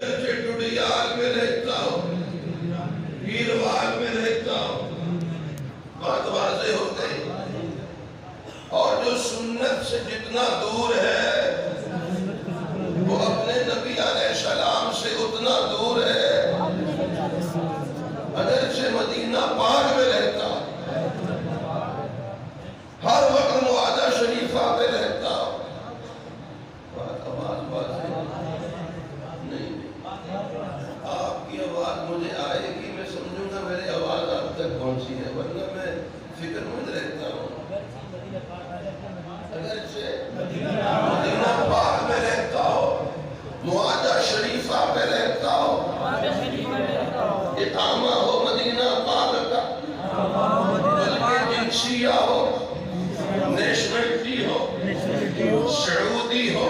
ٹوڈیال میں رہتا ہوں، گیروال میں رہتا ہوں، بات واضح ہو گئی۔ اور جو سنت سے جتنا دور ہے وہ اپنے نبی علیہ السلام سے اتنا دور ہے۔ اگرچہ مدینہ پاک میں رہتا، ہر وقت معاہدہ شریفہ میں رہتا، آپ کی آواز مجھے آئے گی، میں سمجھوں گا میری آواز آپ تک پہنچی ہے، ورنہ میں فکر مند رہتا ہوں۔ اگرچہ مدینہ پاک میں رہتا ہو، معاہدہ شریفہ میں رہتا ہو، اقامہ ہو مدینہ پاک کا، بلکہ جنسیہ ہو، نیشنلٹی ہو، سعودی ہو،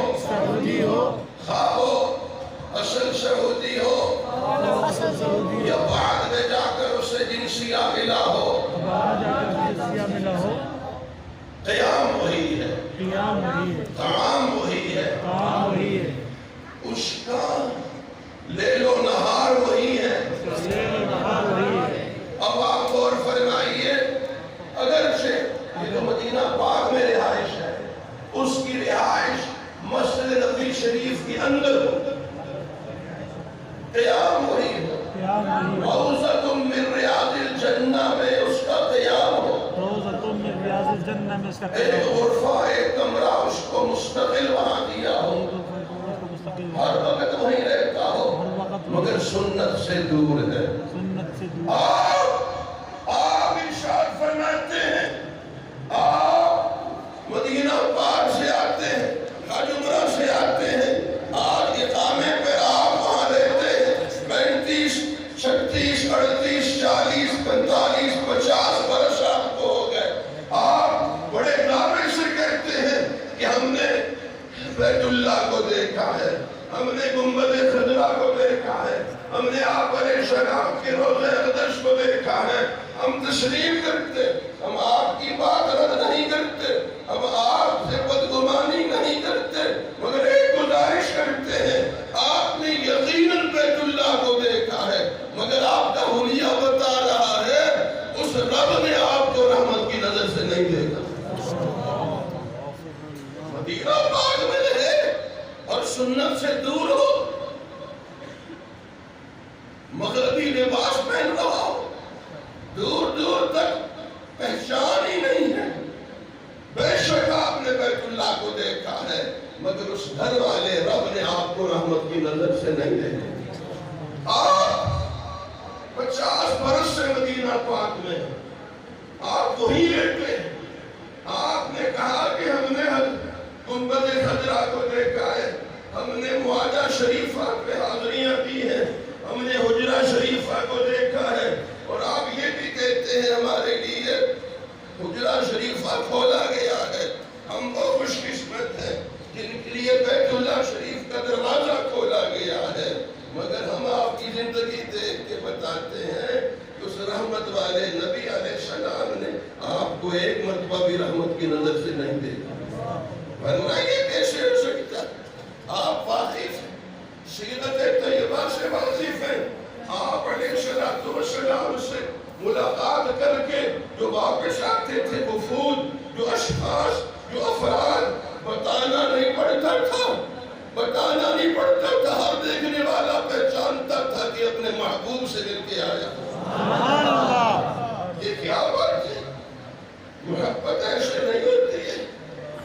خواہ ہو اصل سعودی ہو یا بعد میں جا کر اسے جنسیہ ملا ہو، قیام وہی ہے، طعام وہی ہے، اس کا لیل و نہار وہی ہے۔ اب آپ غور فرمائیے، اگرچہ یہ تو مدینہ پاک میں رہائش ہے، اس کی رہائش مسجد نبوی شریف کے اندر ہو، قیام وہی ہو، روضۃ من ریاض الجنہ میں اس کا قیام ہو، ایک غرفہ ایک کمرہ اس کو مستقل وہاں دیا ہو، ہر وقت وہیں رہتا ہو، مگر سنت سے دور ہے۔ آپ ارشاد فرماتے ہیں، آپ مدینہ پاک سے آتے ہیں، حج عمرہ سے آتے ہیں، آج اقامے پہ آپ وہاں رہتے ہیں، 35 36 38 40 45 50 برس آپ کو ہو گئے، آپ بڑے دعوے سے کہتے ہیں کہ ہم نے بیت اللہ کو دیکھا ہے، ہم نے گنبد خضرا کو دیکھا ہے، ہم نے آپ علیہ السلام کے روضہ اقدس کو دیکھا ہے، ہم تسلیم کرتے، ہم آپ کی بات رد نہیں کرتے، ہم آپ سے بدگمانی نہیں کرتے، مگر ایک گزارش کرتے ہیں، آپ نے یقیناً بیت اللہ کو دیکھا ہے، مگر آپ کا حلیہ بتا رہا ہے اس رب نے آپ کو رحمت کی نظر سے نہیں دیکھا۔ مدینہ پاک میں رہے اور سنت سے دور ہو، مغربی لباس پہن رہا ہو، دور دور تک پہچان ہی نہیں ہے۔ بے شک آپ نے بیت اللہ کو دیکھا ہے، مگر اس گھر والے رب نے آپ کو رحمت کی نظر سے نہیں دیکھا۔ آپ 50 برس سے مدینہ پاک میں آپ وہی رہتے ہیں، آپ نے کہا کہ ہم نے گنبد خضرا کو دیکھا ہے، ہم نے معاہدہ شریفہ پہ حاضریاں دی ہیں، ہم نے حجرہ شریفہ کو دیکھا ہے، اور آپ یہ بھی کہتے ہیں ہمارے لیے حجرہ شریفہ کھولا گیا ہے، ہم وہ خوش قسمت ہیں جن کے لیے بیت اللہ شریف کا دروازہ کھولا گیا ہے، مگر ہم آپ کی زندگی دیکھ کے بتاتے ہیں کہ اس رحمت والے نبی علیہ السلام نے آپ کو ایک مرتبہ بھی رحمت کی نظر سے نہیں دیکھا۔ ورنہ یہ کیسے ہو سکتا؟ آپ واقف ہیں، سیرت طیبہ سے واقف ہیں، آپ علیہ السلام سے ملاقات کر کے جو واپس آتے تھے وفود، جو اشخاص، جو افراد، بتانا نہیں پڑتا تھا، ہر دیکھنے والا پہچانتا تھا کہ اپنے محبوب سے مل کے آیا۔ یہ کیا بات ہے؟ محبت ایسے نہیں ہوتی ہے،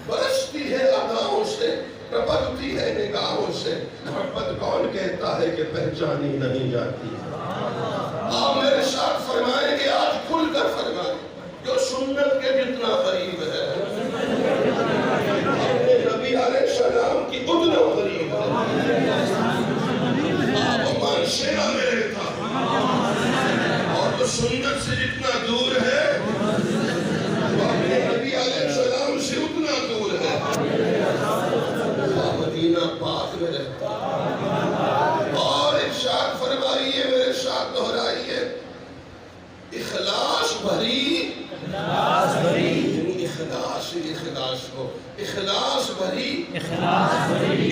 برستی ہے اداؤں سے، ربطتی ہے نگاہوں سے۔ محبت کون کہتا ہے کہ پہچانی نہیں جاتی؟ آپ میرے ساتھ فرمائیں گے، آج کھل کر فرمائیں، جو سنت کے جتنا قریب ہے اپنے نبی علیہ السلام کی اتنا قریب ہے۔ آپ مانشیرہ میں رہتا اور جو سنت سے جتنا دور ہے وہ اپنے نبی علیہ السلام سے اتنا دور ہے۔ آپ مدینہ پاک میں رہتا اور ارشاد فرمائیے، میرے ساتھ دہرائیے، اخلاص بھری، یعنی اخلاص ہو، اخلاص بھری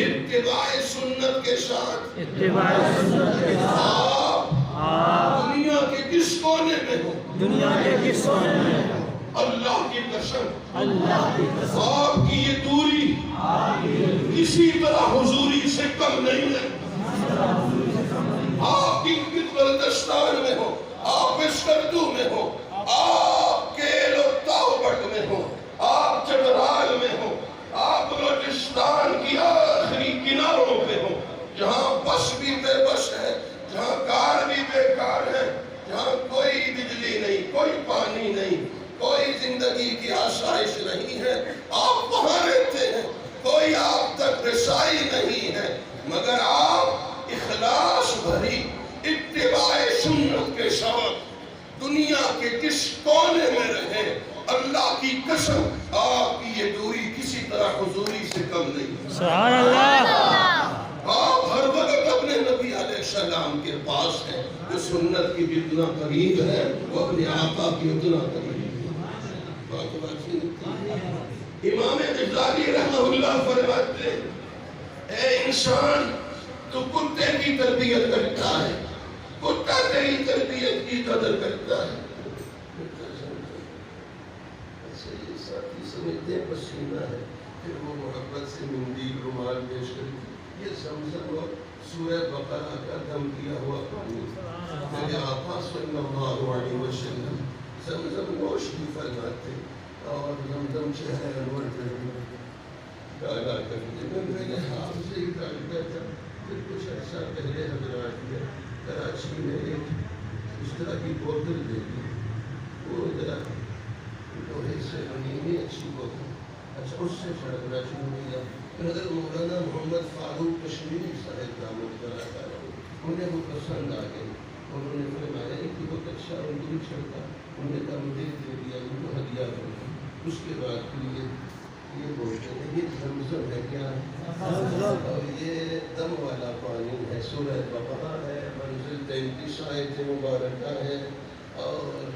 اتباع سنت کے ساتھ اتباع سنت کے ساتھ آپ دنیا کے کس کونے میں ہو، دنیا کے کس کونے میں ہو، اللہ کی قسم اللہ کی قسم آپ کی یہ دوری کسی طرح حضوری سے کم نہیں ہے۔ آپ کی بلتستان میں ہو، آپ اسکردو میں ہو، آپ کیل و تاوبٹ میں ہو، آپ چترال میں ہو، آپ بلوچستان کی آخری کناروں پہ ہو، جہاں بس بھی بے بس ہے، جہاں کار بھی بیکار ہے، جہاں کوئی بجلی نہیں، کوئی پانی نہیں، کوئی زندگی کی آسائش نہیں ہے، آپ وہاں رہتے ہیں، کوئی آپ تک رسائی نہیں ہے، مگر آپ اخلاص بھری اتباع سنت کے ساتھ دنیا کے کس کونے میں رہے، اللہ کی قسم آپ کی یہ دوری کسی طرح حضوری سے کم نہیں۔ سبحان اللہ۔ آپ ہر وقت اپنے نبی علیہ السلام کے پاس ہیں، جو سنت کی جتنا قریب ہے وہ اپنے آقا کی اتنا قریب ہے۔ امام غزالی رحمہ اللہ فرماتے ہیں، اے انسان تو کتے کی تربیت کرتا ہے، کتا تیری تربیت کی قدر کرتا ہے۔ ایسے یہ ساتھی سمجھتے ہیں پسینہ ہے، پھر وہ محبت سے مندیل رومال پیش کرتی، یہ زمزم اور سورہ بقرہ کا دم کیا ہوا پانی میرے آقا صلی اللہ علیہ وسلم زمزم نوش بھی فرماتے اور زمزم چہرے انور پہ ڈالا کرتے۔ میں نے آپ سے ہی کہا تھا، پھر کچھ عرصہ پہلے حضرات میں کراچی میں ایک اس طرح کی بوتل دیکھی، وہ ذرا لوہے سے بنی ہوئی اچھی بوتل، اچھا اس سے چھڑکنا شروع کیا۔ حضرت مولانا محمد فاروق کشمیری صاحب دامت برکاتہ انہیں وہ پسند آ گئی، انہوں نے فرمایا کہ بہت اچھا ان کو بھی چھڑکا، انہوں نے کہا مجھے دے دیا، ان کو ہدیہ کرنا۔ اس کے بعد پھر یہ بولتے ہیں یہ زمزم ہے کیا، اور یہ دم والا پانی ہے، سورہ بقرہ ہے، منزل 33 آیت مبارکہ ہے، اور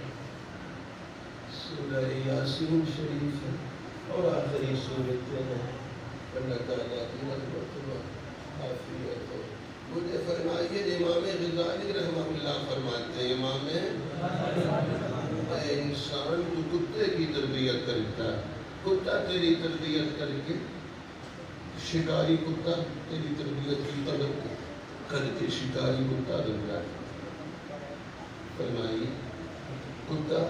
سورہ یاسین شریف ہے، اور آخری صورتیں ہیں۔ اللہ تعالیٰ کی رحمت و عافیت ہو۔ مجھے فرمائیے امام غزالی رحمہ اللہ فرماتے ہیں، امام اے انسان تو کتے کی تربیت کرتا ہے، کتا تیری تربیت کر کے، شکاری کتا تیری تربیت کی قدر کر کے شکاری کتا بن جائے۔ فرمائیے کتا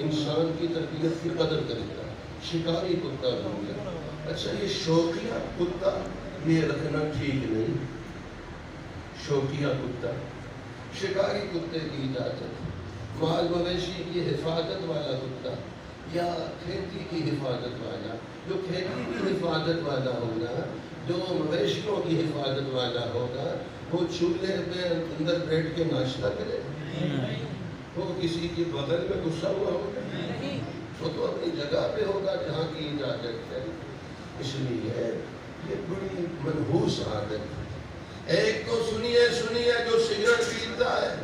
انسان کی تربیت کی قدر کرتا ہے، شکاری کتا بن جائے۔ اچھا یہ شوقیہ کتا یہ رکھنا ٹھیک نہیں، شوقیہ کتا، شکاری کتے کی اجازت، مال مویشی کی حفاظت والا کتا یا کھیتی کی حفاظت والا، جو کھیتی کی حفاظت والا ہوگا، جو مویشیوں کی حفاظت والا ہوگا، وہ چولہے میں اندر بیٹھ کے ناشتہ کرے، وہ کسی کے بغل میں گھسا ہوا ہوگا، وہ تو اپنی جگہ پہ ہوگا جہاں کی اجازت ہے۔ اس لیے یہ بڑی منحوس عادت ہے۔ ایک تو سنیے جو سگریٹ پیتا ہے،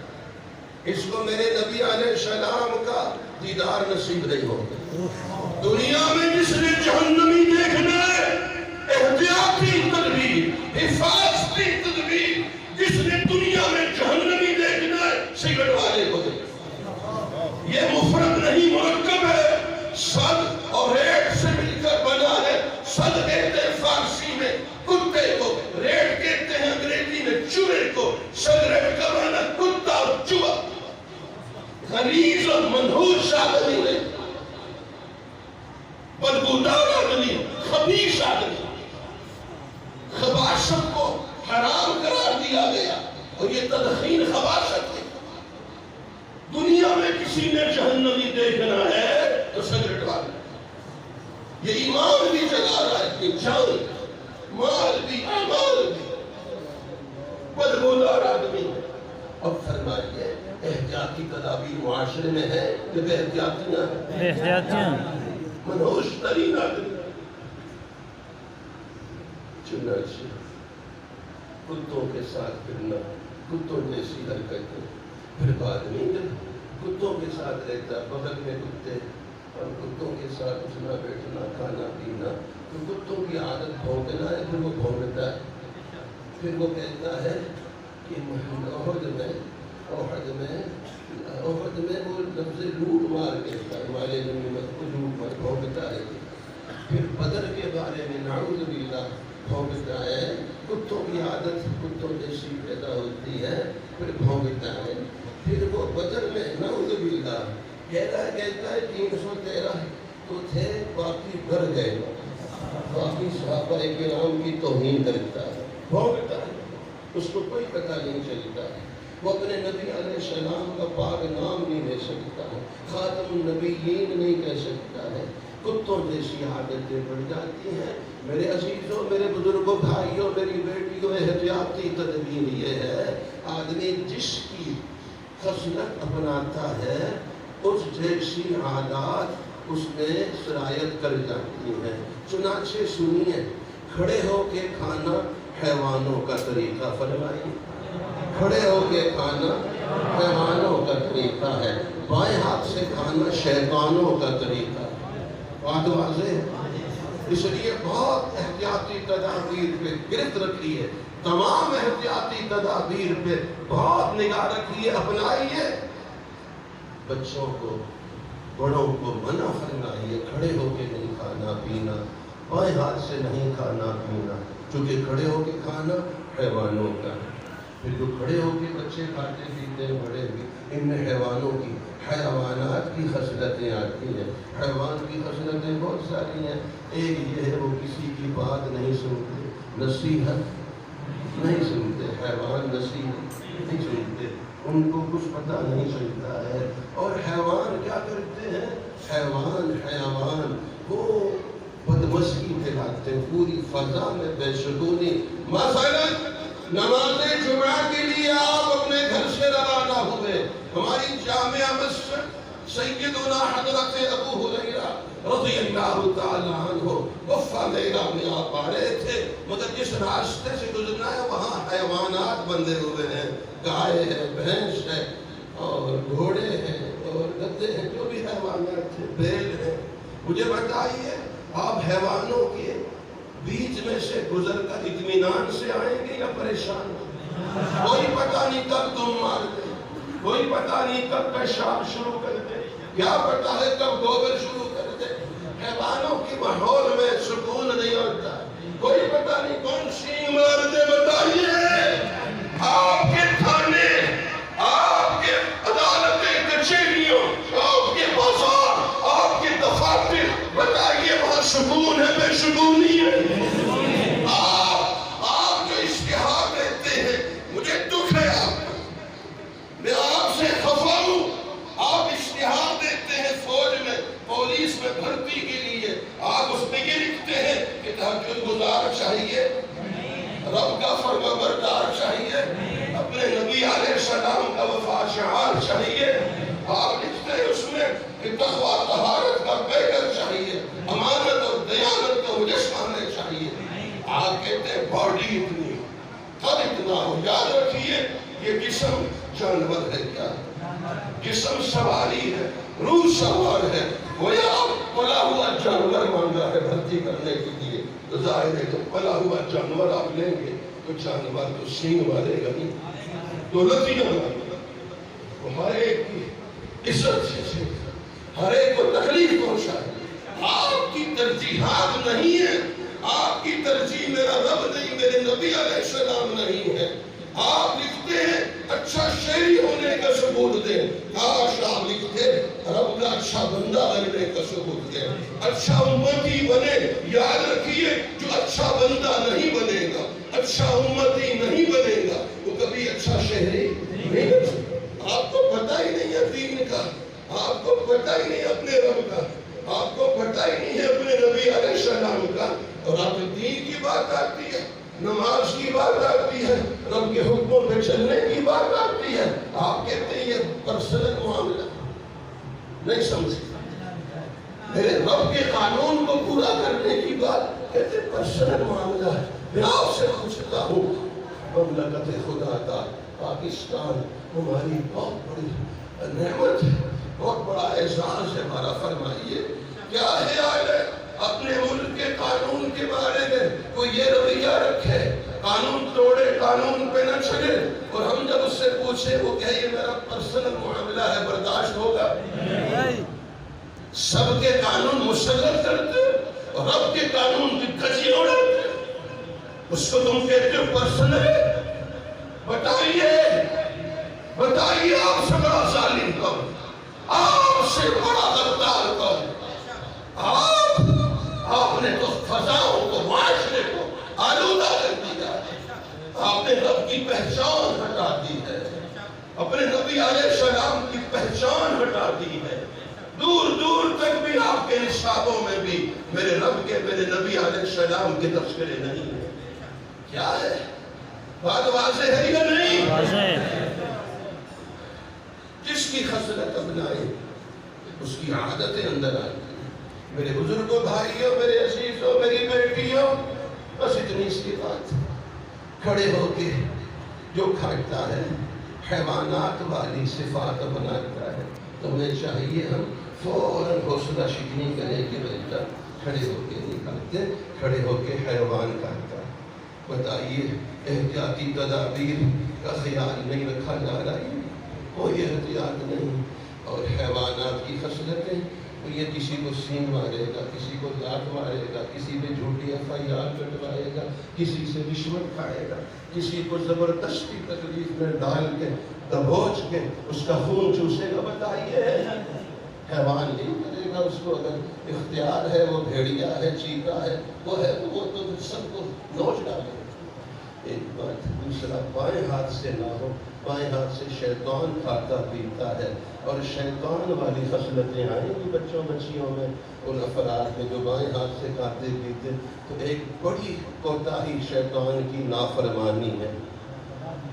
اس کو میرے نبی علیہ السلام کا دیدار نصیب نہیں ہوگا۔ دنیا میں جس نے جہنمی دیکھنا ہے، احتیاطی تدبیر، حفاظتی تدبیر، جس نے دنیا میں جہنمی دیکھنا ہے، سگریٹ والے کو دیکھنا۔ یہ مفرد نہیں مرکب ہے، صد اور ریٹ سے مل کر بنا ہے۔ صد کہتے ہیں فارسی میں کتے کو، ریٹ کہتے ہیں انگریزی میں چوہے کو، سگریٹ کا معنی کتا اور چوہا، غلیظ اور منحوس آدمی ہے، بدبودار آدمی، خبیث آدمی۔ خباثت کو حرام قرار دیا گیا اور یہ تدخین خباثت ہے۔ دنیا میں کسی نے جہنمی دیکھنا ہے تو سگریٹ والا، یہ ایمان بھی جلا رہا ہے، کہ جان مال بھی اعمال بھی، بدبودار آدمی۔ اب فرمائیے احتیاطی تدابیر معاشرے میں ہے کہ بے احتیاطیاں ہیں، منحوس ترین آدمی۔ چنانچہ کتوں کے ساتھ پھرنا، کتوں جیسی حرکتیں، پھر بعد میں جب کتوں کے ساتھ رہتا، بغل میں کتے اور کتوں کے ساتھ اٹھنا بیٹھنا کھانا پینا، تو کتوں کی عادت بھونکنا ہے، پھر وہ بھونکتا ہے، پھر وہ کہتا ہے کہ عہد میں وہ لفظ لوٹ مار کے ہمارے غنیمت کو لوٹ مار بھونکتا ہے. پھر بدر کے بارے میں نعوذ باللہ بھونکتا ہے. کتوں کی عادت کتوں جیسی پیدا ہوتی ہے پھر بھونکتا ہے. پھر وہ بدر میں نعوذ باللہ کہتا ہے 313 تو تھے باقی بھر گئے. باقی صحابہ کرام کی توہین کرتا ہے بھونکتا ہے. اس کو کوئی پتہ نہیں چلتا ہے. وہ اپنے نبی علیہ السلام کا پاک نام نہیں لے سکتا ہے. خاتم النبیین نہیں کہہ سکتا ہے. کتوں جیسی عادتیں بڑھ جاتی ہیں. میرے عزیزوں، میرے بزرگوں، بھائیوں، میری بیٹیوں، احتیاطی تدبیر یہ ہے آدمی جس کی خصلت اپناتا ہے اس جیسی عادات اس میں سرایت کر جاتی ہیں. چنانچہ سنیے، کھڑے ہو کے کھانا حیوانوں کا طریقہ فرمائیے. کھڑے ہو کے کھانا حیوانوں کا طریقہ ہے. بائیں ہاتھ سے کھانا شیطانوں کا طریقہ ہے. بات واضح ہے. اس لیے بہت احتیاطی تدابیر پہ گرفت رکھیے. تمام احتیاطی تدابیر پہ بہت نگاہ رکھیے، اپنائیے. بچوں کو، بڑوں کو منع فرمائیے کھڑے ہو کے نہیں کھانا پینا، بائیں ہاتھ سے نہیں کھانا پینا، چونکہ کھڑے ہو کے کھانا حیوانوں کا. پھر جو کھڑے ہو کے بچے کھاتے پیتے ہیں بڑے بھی، ان میں حیوانوں کی، حیوانات کی خصلتیں آتی ہیں. حیوان کی خصلتیں بہت ساری ہیں. ایک یہ ہے وہ کسی کی بات نہیں سنتے، نصیحت نہیں سنتے. حیوان نصیحت نہیں سنتے، ان کو کچھ پتہ نہیں چلتا ہے. اور حیوان کیا کرتے ہیں؟ حیوان وہ بدمستی پھیلاتے ہیں پوری فضا میں بے شگونی. مثلا نماز جمعہ کے لیے آپ اپنے گھر سے روانہ ہوئے. ہماری جامعہ مسجد سیدنا حضرت ابو ہریرہ رضی اللہ تعالیٰ عنہ وفا میرا میں آپ آ رہے تھے، مگر جس راستے سے گزرنا ہے وہاں حیوانات بندھے ہوئے ہیں. گائے ہے، بھینس ہے، اور گھوڑے ہیں، اور گدھے ہیں، جو بھی حیوانات ہیں، بیل ہیں. مجھے بتائیے آپ حیوانوں کے بیچ میں سے گزر کر اطمینان سے آئیں گے یا پریشان؟ کوئی پتہ نہیں کب تم مار دے، کوئی پتہ نہیں کب پیشاب شروع کر دے، کیا پتہ ہے کب گوبر شروع کر دے. حیوانوں کے ماحول میں سکون نہیں ہوتا. کوئی پتہ نہیں کون سی عمارتیں. بتائیے آپ کے تھانے، آپ کے عدالتیں، کچہریوں، آپ کے بازار، آپ کے دفاتر، بتائیے وہاں سکون ہے بے سکونی ہے؟ آپ جو اشتہار دیتے ہیں، مجھے دکھ ہے آپ کا، میں آپ سے خفا ہوں. آپ اشتہار دیتے ہیں فوج میں، پولیس میں بھرتی کے لیے. آپ اس میں یہ لکھتے ہیں کہ تہجد گزار چاہیے، رب کا فرما بردار چاہیے، اپنے نبی علیہ السلام کا وفا شعار چاہیے. آپ لکھتے ہیں اس میں کہ تقویٰ طہارت کا پیکر چاہیے، امانت اور دیانت کا مجسمہ چاہیے. آپ کہتے ہیں باڈی اتنی، قد اتنا ہو. یاد رکھیے یہ جسم جانور ہے کیا؟ جسم سواری ہے، روح سوار ہے. گویا آپ پلا ہوا جانور مانگا ہے بھرتی کرنے کے لیے. تو ظاہر ہے کہ پلا ہوا جانور آپ لیں گے تو جانور تو سینگ مارے گا نہیں، دولتیاں مارے گا. ہر ایک کی عزت سے ہر ایک کو تکلیف پہنچائے. آپ کی ترجیحات نہیں ہے، آپ کی ترجیح میرا رب نہیں، میرے نبی علیہ السلام نہیں ہے. آپ لکھتے ہیں اچھا شہری ہونے کا ثبوت دیں. کاش آپ لکھتے رب کا اچھا بندہ بننے کا ثبوت دیں، اچھا امتی بنے. یاد رکھیے جو اچھا بندہ نہیں بنے گا، اچھا امتی نہیں بنے گا، وہ کبھی اچھا شہری نہیں بن سکتا. آپ کو پتہ ہی نہیں ہے دین کا، آپ کو پتہ ہی نہیں اپنے رب کا، آپ کو پتہ ہی نہیں ہے اپنے نبی علیہ السلام کا. اور آپ دین کی بات آتی ہے، نماز کی بات آتی ہے، رب کے حکموں پہ چلنے کی بات آتی ہے، آپ کہتے ہیں یہ پرسنل معاملہ نہیں سمجھتے. میرے رب کے قانون کو پورا کرنے کی بات کہتے ہیں پرسنل معاملہ ہے. میں آپ سے پوچھتا ہوں، مملکت خدا کا پاکستان ہماری بہت بڑی نعمت ہے، بہت بڑا احساس ہے ہمارا. فرمائیے کیا خیال ہے اپنے ملک کے قانون کے بارے میں کوئی یہ رویہ رکھے؟ قانون توڑے، قانون پہ نہ چلے، اور ہم جب اس سے پوچھے وہ کہے یہ میرا پرسنل معاملہ ہے، برداشت ہوگا؟ سب کے قانون مسلط کرتے اور رب کے قانون کی کچی اڑاتے، اس کو تم کہتے ہو پرسنل؟ بتائیے آپ سے بڑا ظالم کون؟ آپ سے بڑا غدار کون؟ آپ نے تو فضاؤں کو، معاشرے کو آلودہ کر دیا، آپ نے رب کی پہچان ہٹا دی ہے، اپنے نبی علیہ السلام کی پہچان ہٹا دی ہے، دور دور تک بھی آپ کے نصابوں میں بھی میرے رب کے، میرے نبی علیہ السلام کے تذکرے نہیں ہیں۔ کیا ہے بات واضح ہے یا نہیں؟ جس کی خصلت اپنائے اس کی عادتیں اندر آئی۔ میرے بزرگوں، بھائیوں، میرے عزیزوں، میری بیٹیوں، بس اتنی اس کی بات۔ کھڑے ہو کے جو کھاتا ہے حیوانات والی صفات بناتا ہے، تو ہمیں چاہیے ہم فوراً حوصلہ شکنی کریں کہ بیٹا کھڑے ہو کے نہیں کھاتے، کھڑے ہو کے حیوان کھاتا ہے۔ بتائیے احتیاطی تدابیر کا خیال نہیں رکھا جا رہا ہے، کوئی احتیاط نہیں۔ اور حیوانات کی خصلتیں، یہ کسی کو سینگ مارے گا، کسی کو دانت مارے گا، کسی پہ جھوٹی FIR کٹوائے گا، کسی سے رشوت کھائے گا، کسی کو زبردستی تکلیف میں ڈال کے دبوچ کے اس کا خون چوسے گا۔ بتائیے حیوان نہیں کرے گا، اس کو اگر اختیار ہے، وہ بھیڑیا ہے، چیتا ہے، وہ ہے وہ تو سب کو نوچ ڈالے۔ ایک بات، دوسرا بائیں ہاتھ سے نہ ہو، بائیں ہاتھ سے شیطان کھاتا پیتا ہے، اور شیطان والی خصلتیں آئیں گی بچوں بچیوں میں، ان افراد میں جو بائیں ہاتھ سے کھاتے پیتے، تو ایک بڑی کوتاہی شیطان کی نافرمانی ہے،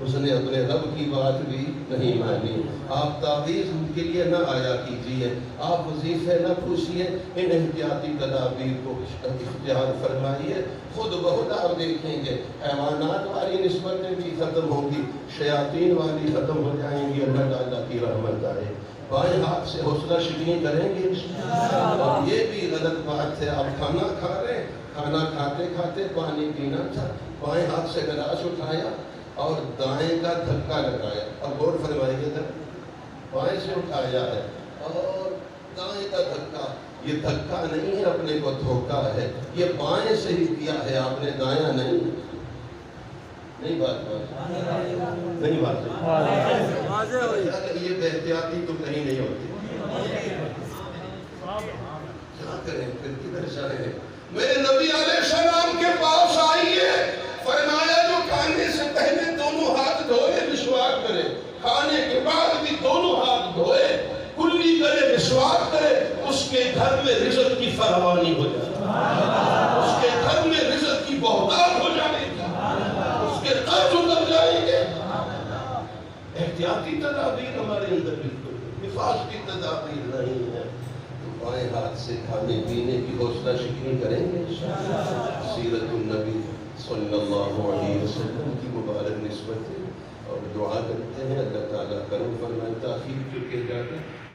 اس نے اپنے رب کی بات بھی نہیں مانی۔ آپ تعویذ ان کے لیے نہ آیا کیجیے، آپ وظیفے نہ پوچھیے، ان احتیاطی تدابیر کو اختیار فرمائیے، خود بخود آپ دیکھیں گے حیوانات والی نسبتیں بھی ختم ہوں گی، شیاطین والی ختم ہو جائیں گی، اللہ تعالیٰ کی رحمت آئے۔ بائیں ہاتھ سے حوصلہ شکنی کریں گے۔ اور یہ بھی غلط بات ہے، آپ کھانا کھا رہے ہیں، کھانا کھاتے کھاتے پانی پینا تھا، بائیں ہاتھ سے گلاس اٹھایا اور دائیں کا دھکا لگایا۔ اب غور فرمائیے ذرا، بائیں سے اٹھایا ہے اور دائیں کا دھکا، یہ دھکا نہیں ہے اپنے کو دھوکا ہے، یہ بائیں سے ہی کیا ہے آپ نے، دایاں نہیں۔ نہیں بات نہیں بات یہ بے احتیاطی تو کہیں نہیں ہوتی، کیا کریں پھر، کدھر جائیں؟ میرے نبی علیہ السلام کے پاس آئیے، فرمایا جو کھانے سے پہلے دونوں ہاتھ دھوئے مسواک کرے، کھانے کے بعد بھی دونوں ہاتھ دھوئے، کلی کرے، مسواک کرے، اس کے گھر میں رزق کی فراوانی ہو جائے، اس کے گھر میں رزق کی بہتات ہو جائے گی، اس کے قرض اتر جائیں گے۔ احتیاطی تدابیر ہمارے اندر بالکل، نفاذ کی تدابیر نہیں ہے، تو بائیں ہاتھ سے کھانے پینے کی حوصلہ شکنی کریں گے۔ سیرت النبی صلی اللہ علیہ وسلم کی مبارک نسبت ہے، اور دعا کرتے ہیں اللہ تعالیٰ کرم فرمائے، تاخیر چکے جاتے